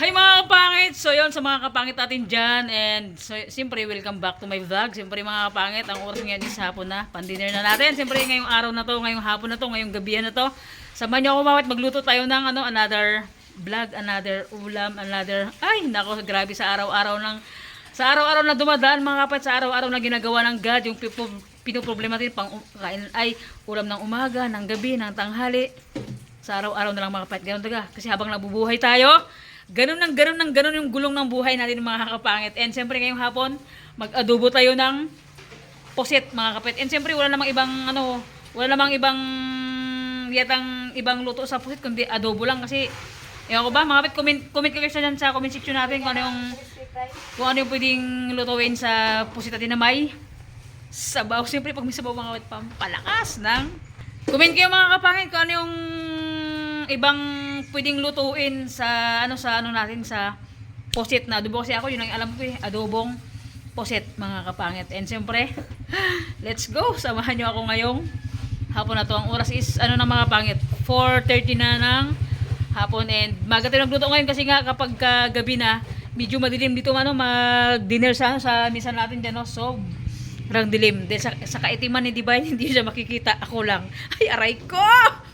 Hi mga kapangit! So yun, sa mga kapangit natin dyan, and so, siyempre welcome back to my vlog. Siyempre mga kapangit, ang oras ngayon is hapon na, pan-dinner na natin. Siyempre ngayong araw na to, ngayong hapon na to, ngayong gabihan na to. Samahan niyo ako mawat, magluto tayo ng another vlog, another ulam, another, ay nako, grabe sa araw-araw na dumadaan mga kapatid, sa araw-araw na ginagawa ng God, yung pinoproblema natin, pang kain ay ulam ng umaga, ng gabi, ng tanghali. Sa araw-araw na lang mga kapatid, ganun talaga. Kasi habang nabubuhay tayo, ganun yung gulong ng buhay natin mga kapangit. And siyempre ngayong hapon, mag-adobo tayo ng poset mga kapatid. And siyempre wala namang ibang luto sa poset kundi adobo lang kasi ewan ko ba mga kapatid, comment kayo dyan sa comment section natin kung ano yung pwedeng lutuin sa poset natin na may sabaw. Siyempre pag may sabaw mga kapatid, pampalakas ng comment kayo mga kapangit kung ano yung ibang pwedeng lutuin sa natin sa poset na adobo, kasi ako yun ang alam ko adobong poset mga kapangit. And siyempre let's go, samahan nyo ako ngayong hapon na to. Ang oras is na mga pangit, 4:30 na ng hapon, and maga tayo nagluto ngayon kasi nga kapag gabi na medyo madilim dito mag-dinner sa minsan natin dyan, no? So rang dilim din sa kaitiman ni Divine, hindi siya makikita, ako lang, ay aray ko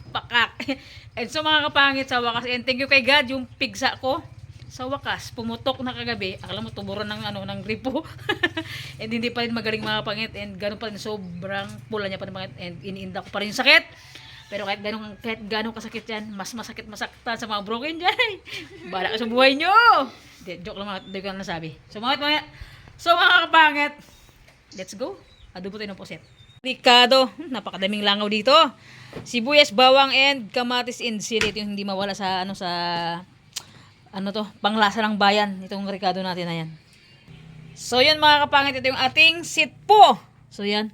pakak. And so mga kapangit, sa wakas, and thank you kay God, yung pigsa ko sa wakas pumutok na kagabi. Akala mo tumuron ng gripo. And hindi pa rin magaling mga pangit, and gano'n pa rin, sobrang pula niya pa rin pangit, and iniinda ko pa rin yung sakit. Pero kahit gano'ng kasakit yan, mas masaktan sa mga broken dyan. Bala ka sa buhay nyo. Joke lang mga, hindi ko na nasabi. So mga kapangit, let's go, adobo tayo ng poset. Ricado, napakadaming langaw dito. Sibuyas, bawang, and kamatis and sili. Ito yung hindi mawala sa panglasa ng bayan. Itong ricado natin na yan. So yan mga kapangit, ito yung ating sitpo. So yan,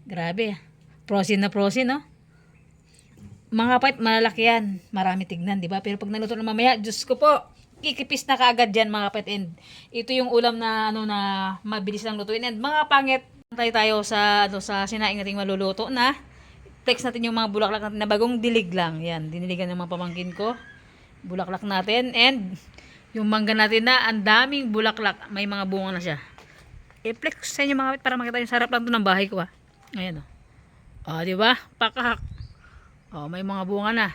grabe. Prosin na prosin, no? Mga kapangit, malalaki yan. Marami tignan, di ba? Pero pag naluto na mamaya, Diyos ko po, kikipis na kaagad dyan mga kapangit. And ito yung ulam na na mabilis lang lutuin. And mga kapangit, tayo sa sinaing nating maluluto na. Flex natin yung mga bulaklak natin na bagong dilig lang. Yan, diniligan ng mga pamangkin ko. Bulaklak natin, and yung mangga natin na ang daming bulaklak, may mga bunga na siya. I-flex sa inyo mga kapit para makita yung sarap lang to ng bahay ko. Ayan di ba? Pakahak. May mga bunga na.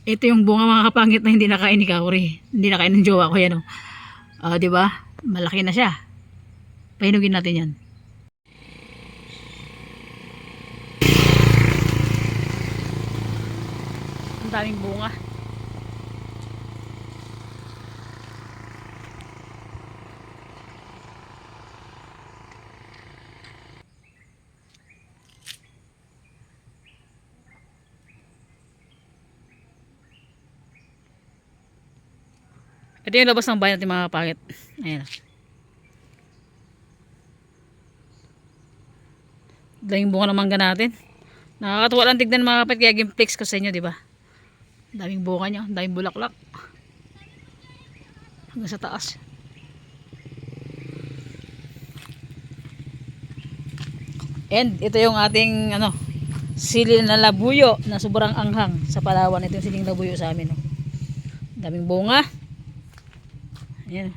Ito yung bunga mga kapangit na hindi nakain ni Kauri. Hindi nakain ng jowa ko yan. Di ba? Malaki na siya. Pahinugin natin yan. Ang daming bunga. Ito yung labas ng bayan natin mga kapangit. Ayan. Daming bunga ng mangga natin. Nakakatuwa lang tignan mga kapangit, kaya gimplex ko sa inyo, di ba? Daming bunga nyo, daming bulaklak. Hanggang sa taas. And ito yung ating sili na labuyo na sobrang anghang sa Palawan. Ito yung siling labuyo sa amin. Daming bunga. Ayan.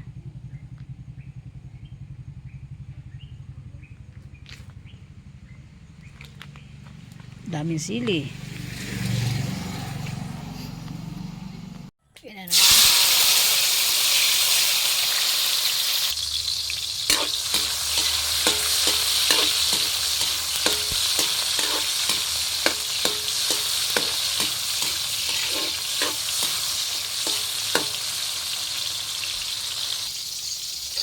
Daming sili. Ayan.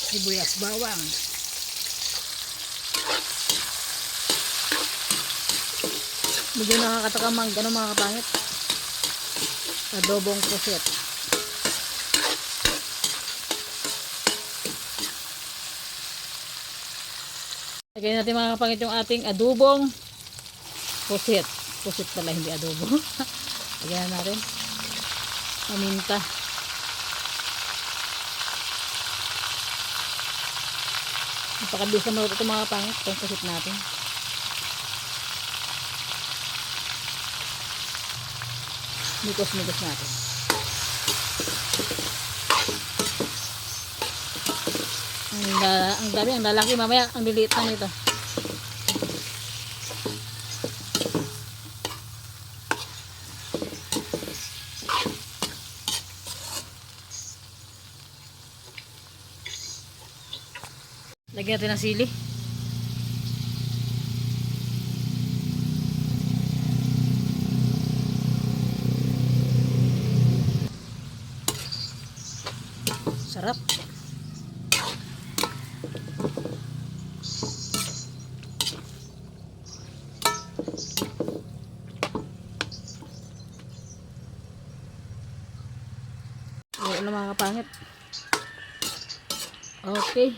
Sibuyas, bawang. Medyo nakakataka mga kapangit. Adobong poset. Lagyan natin mga kapangit yung ating adobong poset. Poset pala, hindi adobo. Lagyan natin paminta. Napakabilis na maluto ito mga kapangit. Itong poset natin. Mikos natin. Ang dami, ang lalaki. Mamaya, ang liliit na nito. Lagyan natin ng sili. Sarap. Wala na mga kapangit. Okay.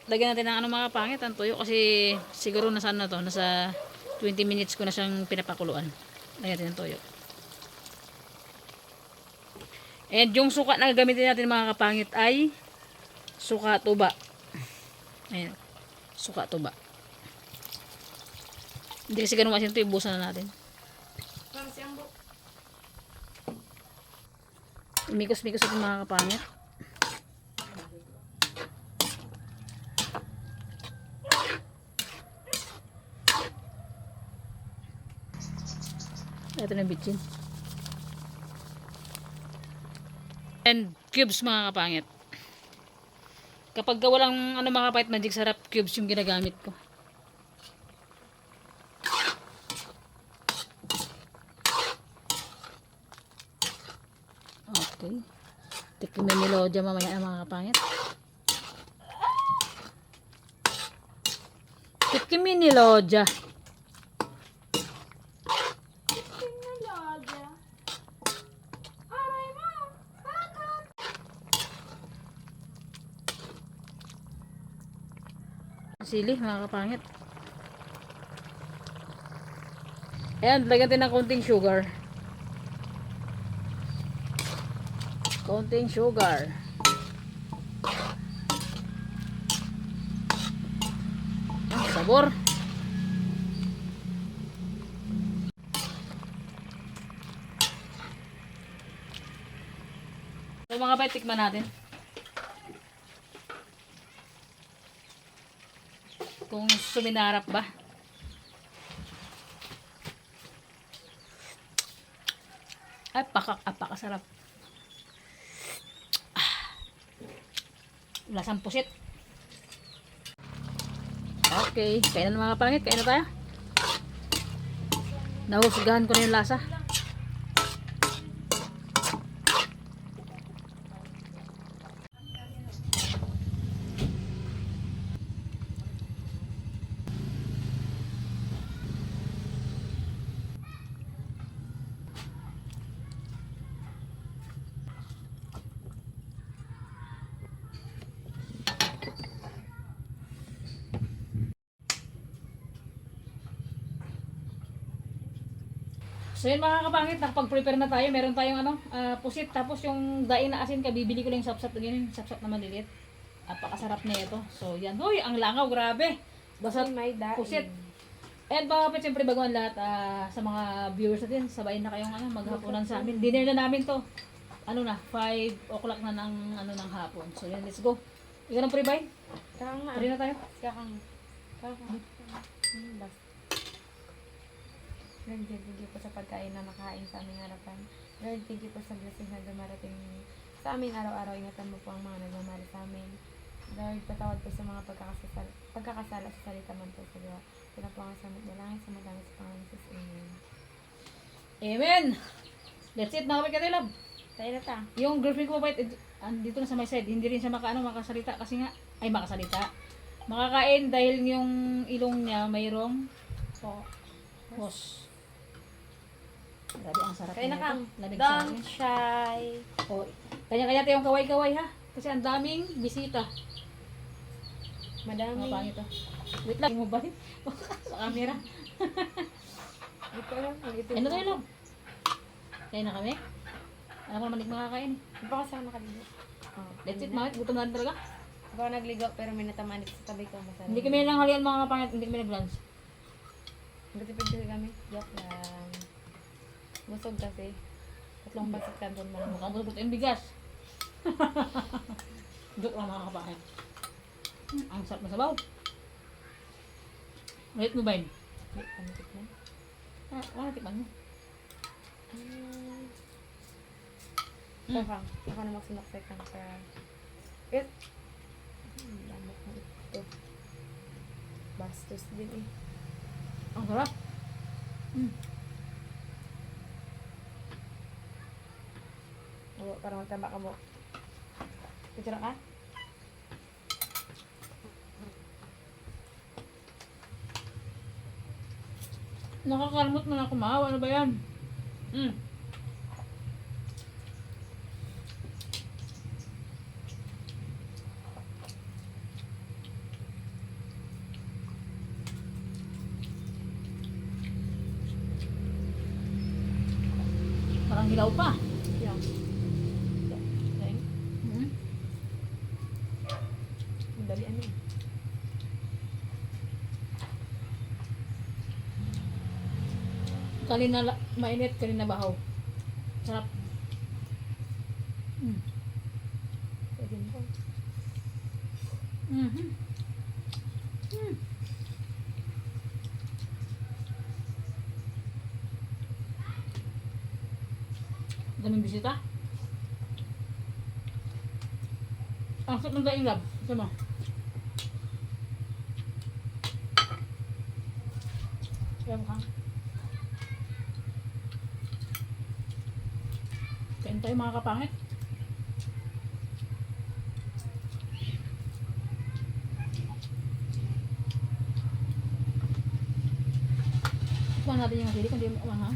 Lagyan natin ng ano mga pangit ang tuyo kasi siguro nasa ano to, nasa 20 minutes ko na siyang pinapakuluan. Lagyan natin ng tuyo. And yung suka na gagamitin natin mga kapangit ay suka tuba. Ayan. Suka tuba. Hindi kasi ganun kasi ito, ibusan na natin. Mikos-mikos natin mga kapangit. Ito na bitchin. And cubes mga kapangit. Kapag walang ano mga kapangit, magic sarap cubes yung ginagamit ko. Okay. Tikimin ni Lodya mamaya mga kapangit. Tikimin ni Lodya. Sili mga kapangit. Ayan, lagyan natin ng konting sugar. Konting sugar. Sabor. So mga kapangit, tikman natin. Kung suminarap ba. Ay, pakasarap. Lasang pusit. Okay, kain na mga pangit. Kain na tayo. Nahusgahan ko na yung lasa. So yun mga kapangit, nakapag-prepare na tayo. Meron tayong pusit. Tapos yung daing na asin, kabibili ko lang yung sapsap. Ganyan, sapsap na maliliit. Napakasarap na ito. So yan. Hoy, ang langaw, grabe. Basta pusit. And mga kapit, siyempre bago ang lahat sa mga viewers natin, sabayin na kayong maghapunan sa amin. Dinner na namin to. 5 o'clock na ng hapon. So yan, let's go. Ikaw ng pre-buy? Pre na tayo. Lord, thank you po sa pagkain na makain sa aming harapan. Lord, thank you po sa blessing na dumarating sa amin araw-araw. Ingatan mo po ang mga nagmamahal sa amin. Lord, patawad po sa mga pagkakasala sa salita man po sa Diyos. Ito na po ang samot na langit sa madami sa Panginoon Jesus. Amen. Amen! That's it, nakapit ka tayo, love. Tayo na ta. Yung girlfriend ko ba, dito na sa my side, hindi rin siya makasalita kasi nga, makasalita. Makakain dahil yung ilong niya mayroong hos. Grabe, ang sarap Kaya na nito. kang, Lamig sa don't akin. shy. Oh, kanya-kanya tayong kaway-kaway ha. Kasi ang daming bisita. Madami. Mga pangit to. Wait lang, mo ba? Sa camera. Ito lang. Ano tayo lang? Kain na kami? Alam ko naman hindi makakain. Hindi pa kasi ako nakaligo. That's it, mga gutom na rin talaga. Hindi pa ako nagligo pero may natamaan dito sa tabi ko. Masarap. Hindi kami nanghalian mga kapangit, hindi kami nag-lunch. Matipid kasi kami. Joke lang. Busog kasi. 3 basit kanton mo lang. Mukhang busog yung bigas. Joke lang mga kabayan. Ang sarap na sabaw. Ulit mo ba yun? Hindi, panitik na. Tikman mo. Kakang, ako na magsimaksay kang sa... It! Lamok mo ito. Bastos din eh. Ang sarap. Oo, parang magtaba ka mo. Picture ka? Nakakalmot mo na kumawa. Ano ba yan? Parang hilaw pa. Yan. Yan. Madali ano eh. Kanina mainit, kanina bahaw. Sarap. Pwede mo. Daming bisita. Ang sarap ng daing lab. Ito mo. Ayan ka. Kain tayo mga kapangit. Kuha natin yung sili kung di mo kumaha.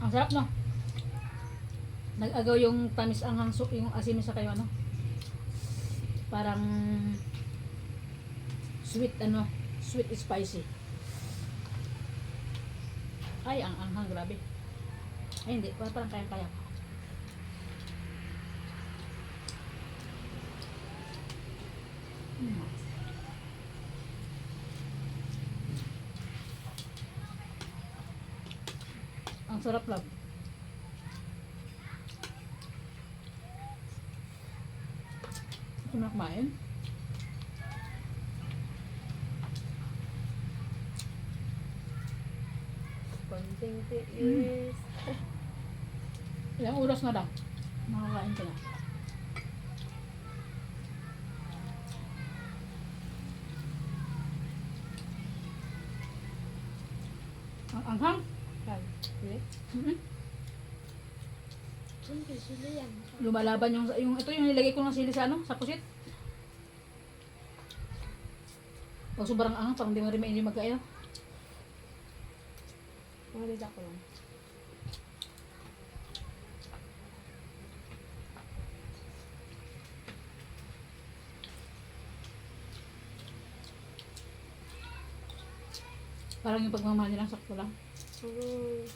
Ang sarap no? Nag-agaw yung tamis ang hangso, yung asin sa kayo ano? Parang sweet ano? Sweet spicy. Ay, ang anghang, grabe. Ay, hindi. Parang kaya-kaya. Ang sarap lang. Gusto mo na kumain? Konting tiis. Ilang oras na lang. Makakain ka na. Ang anghang? Yan. Hindi? Siyempre, sila yan. Lumalaban yung ito yung nilagay ko ng sili sa ano, sa pusit. Pag sobrang anghang, parang hindi mo rin mainit magkain. Mga lida ko lang. Parang yung pagmamahal nilang sakto lang. Oo.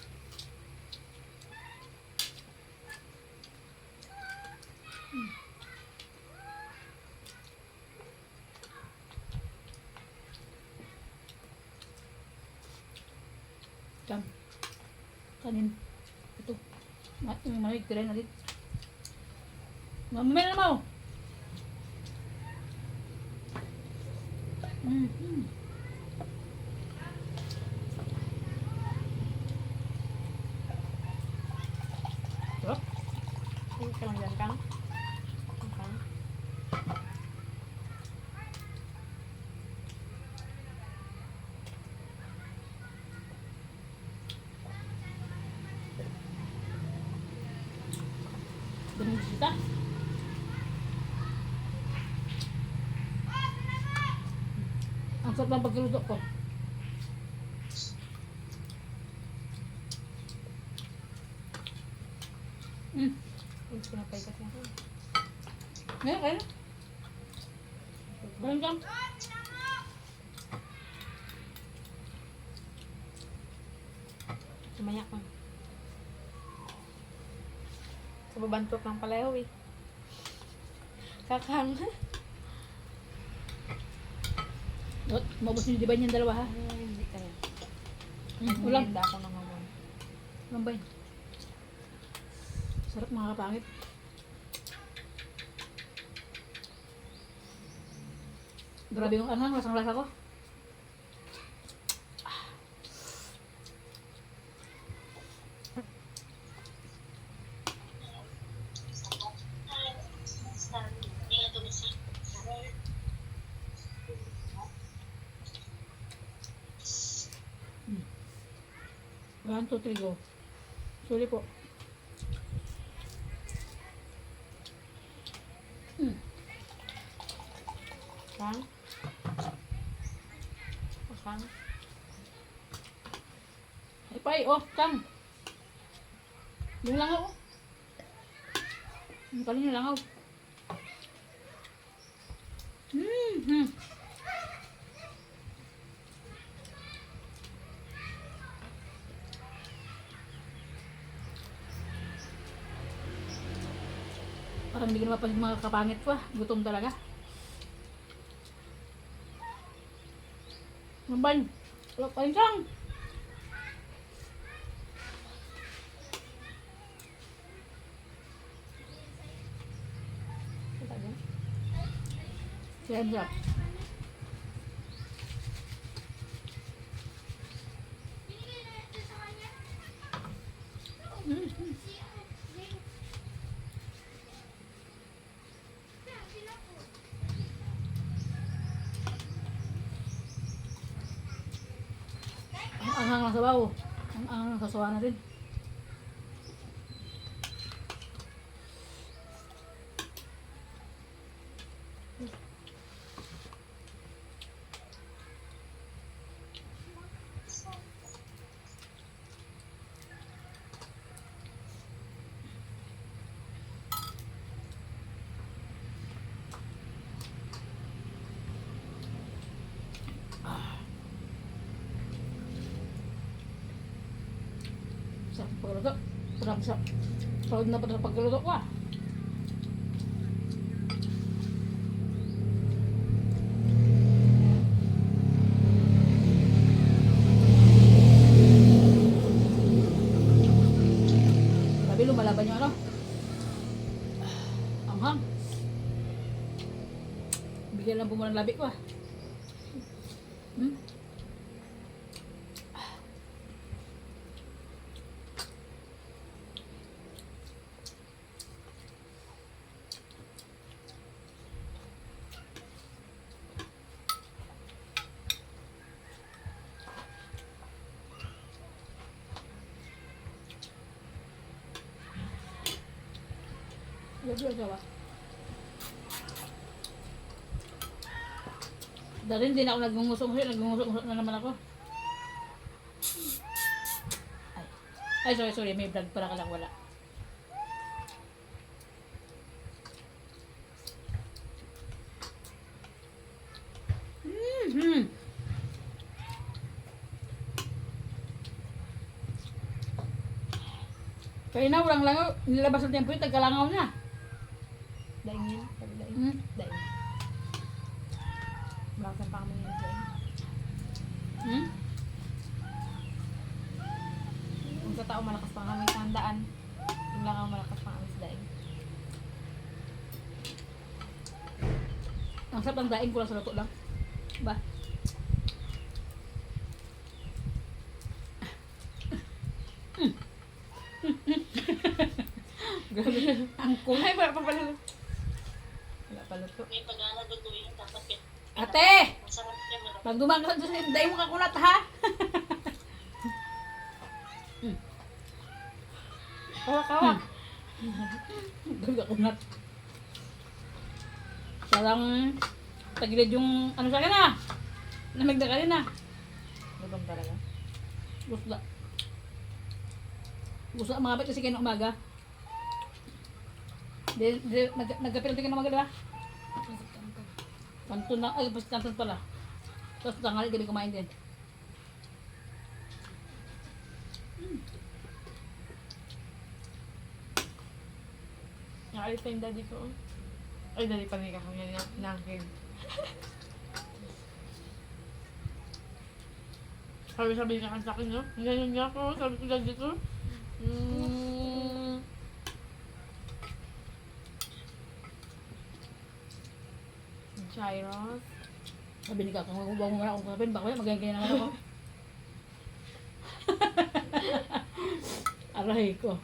Kam. Kanin. Ito. Yung malig, tira na ulit. Mamaya na mo! Sarap. Tingin ka lang dyan, Kang. Kang. Daming bisita. Ang sarap ng pagkaluto ko. Yung pinapay kasi ako. Ngayon, kaya na. Ganun kam. Sumaya ka. Sa babantok ng palayaw eh. Kakang. Maubos niyo di ba yung dalawa ha? Hindi kaya. Ulam. Hindi ako nang mamon. Ulam ba yun? Sarap mga kapangit. Grabe yung ano, lasang lasa ko. One, two, three, go. Sorry po. Kang? Kang? Ay, pay, oh, kang. Yung langaw, oh. Yung pala yung langaw. Hmm. Parang hindi ko naman yung mga kapangit ko ah. Gutom talaga. Nambay. Wala pa rin siyang. Yan siya. Ang anghang ng sabaw. Ang anghang ng sasawa na rin. Sarap pagluto. Sarap sa proud na pa sa pagluto ko ah. Sabi lumalaban yung ano. Anghang. Bigyan lang po mo ng labi ko ah. Hmm? Gabi gawa. Dahil hindi na ako nagmungusok na naman ako. Ay, sorry, may vlog para ka lang wala. Kaya na, walang langaw. Nilabas ng tempo yun, tagkalangaw na. Daing yun. Sabi daing. Hmm? Daing. Malakas pa kami yung daing. Hmm? Kung sa tao malakas pa kami sa handaan, yung lang ang malakas pa kami sa daing. Ang sarap ng daing ko lang sa luto lang. Ba? Grabe na. Ang Ay, wala pa pala. Wala pa luto. Ate! Pag dumagal doon, daing mo kakunat ha? Kawa. Kakunat. Sarang tagilid yung ano sa akin ah. Namig na ka rin ah. Lubang talaga. Gusto na. Gusto na mga bat kasi kayo ng umaga. Nagkapil din ka ng umaga diba? Kanto na, ay basta kanto pala. Tapos tangali gabi kumain din. Nakaalis pa yung daddy ko. Ay, daddy pa rin kakangyan na nangkin. Sabi ka sa akin, no? Ganyan niya ako. Sabi ko lang dito. Gyros. Sabi ni Kakang, huwag mo na akong kapin, baka magagaya naman ako. Aray ko.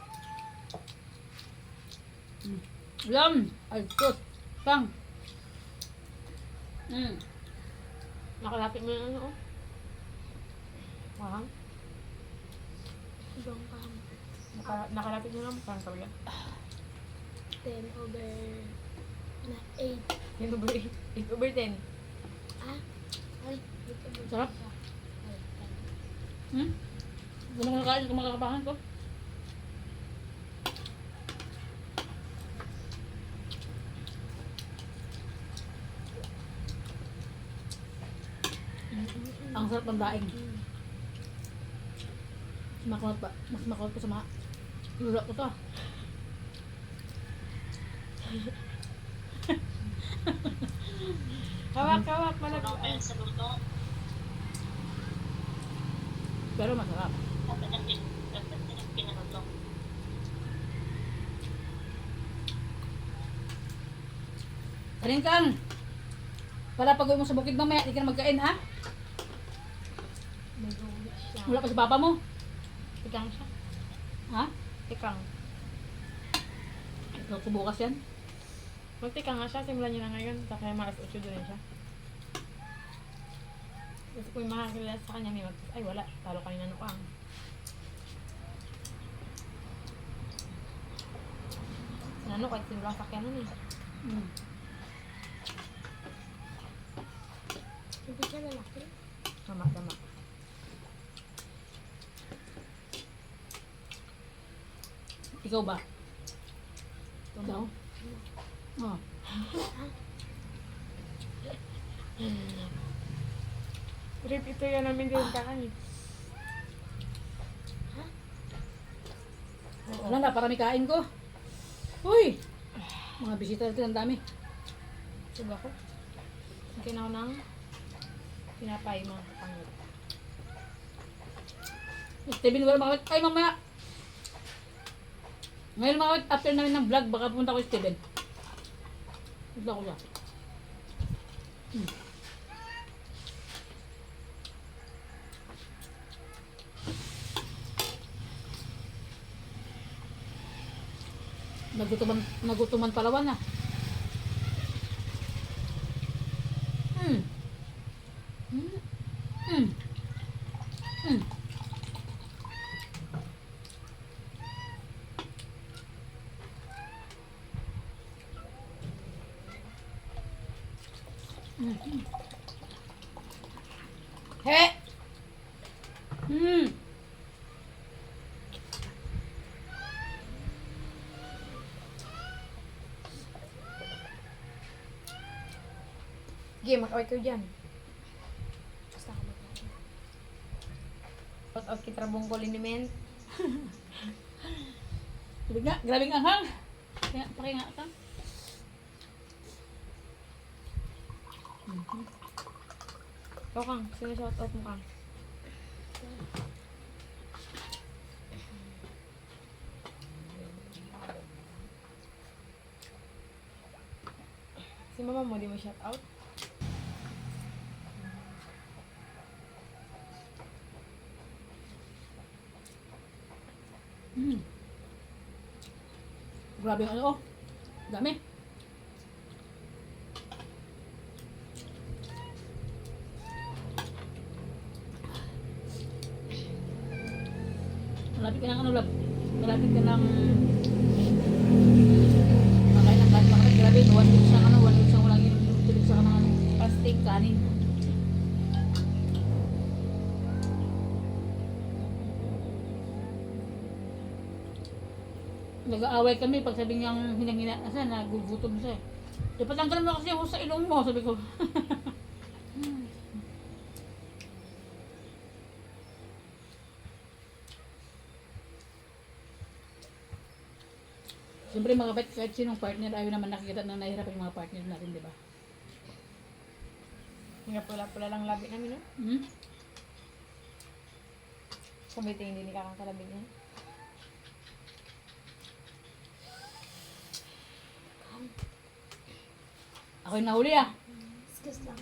Yum! Ay, sus! Kang! Nakalapit mo yung ano, oh. Wow. Ibang pam. Nakalapit mo lang. Parang sabi ka. 10 over na 8. 10 over 8. 8 over 10. Ah? Ay, dito mo. Sarap. Ay, 10. Gusto mo nakain kung makakapangan ko? Ang sarap ng daing. Makulot pa. Mas makulot ko sa mga lula ko to. Kawak, malagay. Ay, Pero masarap. Kanin Kang! Para pag uwi mo sa bukid mamaya, di ka na magkain ha? may gulit siya. Wala pa sa papa mo. Tikang siya. Ha? Tikang. Ikaw ko bukas yan. Magtikang nga siya. Simulan niya na ngayon. Kaya malas 8 doon siya. Kasi kung yung makakilala sa kanya, may ay wala. Talo ka na nukang. Sinano kahit sinulang sakyan nun eh. Hindi siya lalaki. Tama. Ikaw ba? Ikaw? Oh. Trip ito yan namin din kaan eh. Wala na, para may kain ko. Uy! Mga bisita natin, ang dami. Suga ko. Kinaw ng pinapay mga kapangit. Steven, wala makakit. Ay, mamaya! Ngayon makakit, after namin ng vlog, baka pumunta ko kay Steven. Ito ko siya. Nagutuman Palawan na. He! Sige, mag-away kayo dyan. Basta ako magkakain. Shout out kita rabong koliniment. Sabi nga, grabing anghang. Kaya, pakinga ka. Ikaw Kang, sino shout out mo Kang? Si mama mo, di mo shout out? Grabe ang ano, oh. Dami. Malapit ka ng ano, lab. Malapit ka ng makain ng kanin. Bakit grabe, 1 week siyang ano, 1 week siyang walang inom. 2 weeks siyang ano, pasting kanin. Nag-aaway kami pag sabi niyang hinang-hina na siya, nagugutom siya. Dapat lang mo kasi ako sa ilong mo, sabi ko. Siyempre mga bet, kahit sinong partner, ayaw naman nakikita na nahihirap yung mga partner natin, di ba? Nga pula-pula lang labi namin, no? Kumbiting hindi ni kakakalabing yan. Ako yung nahuli ah. Excuse lang.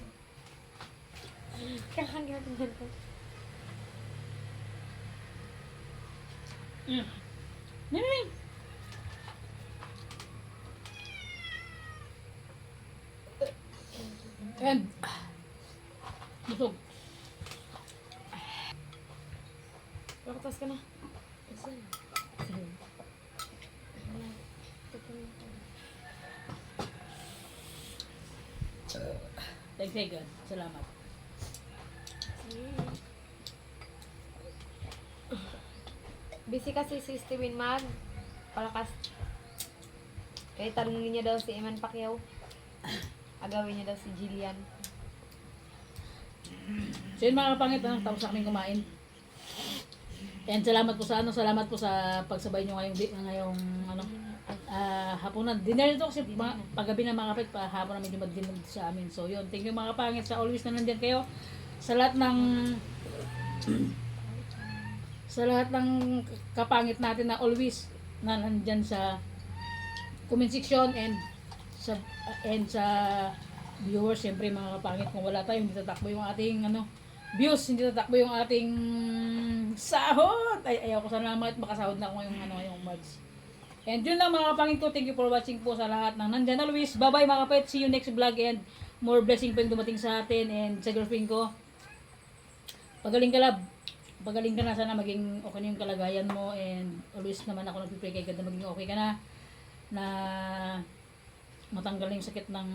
Kakangyan ko. Nini. And busog. Pakatas ka na. Isa lang. Thank God. Salamat. Busy kasi si Steven Mag. Palakas. Kaya tanungin niya daw si Eman Pacquiao. Agawin niya daw si Jillian. So yun mga kapangit, tapos na kaming kumain. And salamat po sa salamat po sa pagsabay nyo ngayong hapunan. Dinner nito kasi paggabi na mga kapit, hapon namin dinner sa amin. So yun, thank you mga kapangit sa always na nandiyan kayo. Sa lahat ng kapangit natin na always na nandyan sa comment section and sa viewers, syempre mga kapangit, kung wala tayo hindi tatakbo yung ating views, hindi tatakbo yung ating sahod. Ayaw ko sana makasahod na ako ngayong March. And yun lang mga kapangit ko, thank you for watching po sa lahat ng nandyan always. Bye bye mga kapit, see you next vlog and more blessing pa yung dumating sa atin. And sa girlfriend ko, pagaling ka lab, pagaling ka na, sana maging okay na yung kalagayan mo, and always naman ako nagpipray kay God na maging okay ka na matanggal na yung sakit ng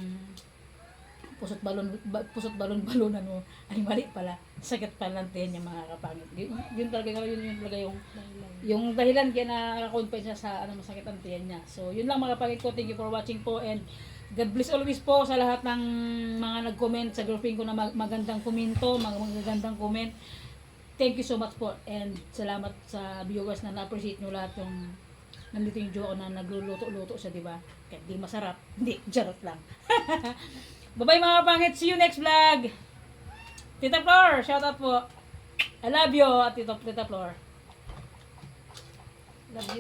pusot balunan mo. Ay mali pala, sakit pala ng tiyan yung mga kapangit. Yun talaga yung dahilan kaya nakaka-confine siya sa masakit ang tiyan niya. So yun lang mga kapangit ko, thank you for watching po, and God bless always po sa lahat ng mga nag-comment sa girlfriend ko na magandang komento, magagandang comment. Thank you so much po, and salamat sa viewers na na-appreciate nyo lahat yung nandito yung jowa ko na nagluluto-luto siya, di ba? Kahit di masarap, hindi, jarot lang. Bye-bye mga kapangit, see you next vlog! Tita Flor, shout out po. I love you, at Tita Flor. Love you.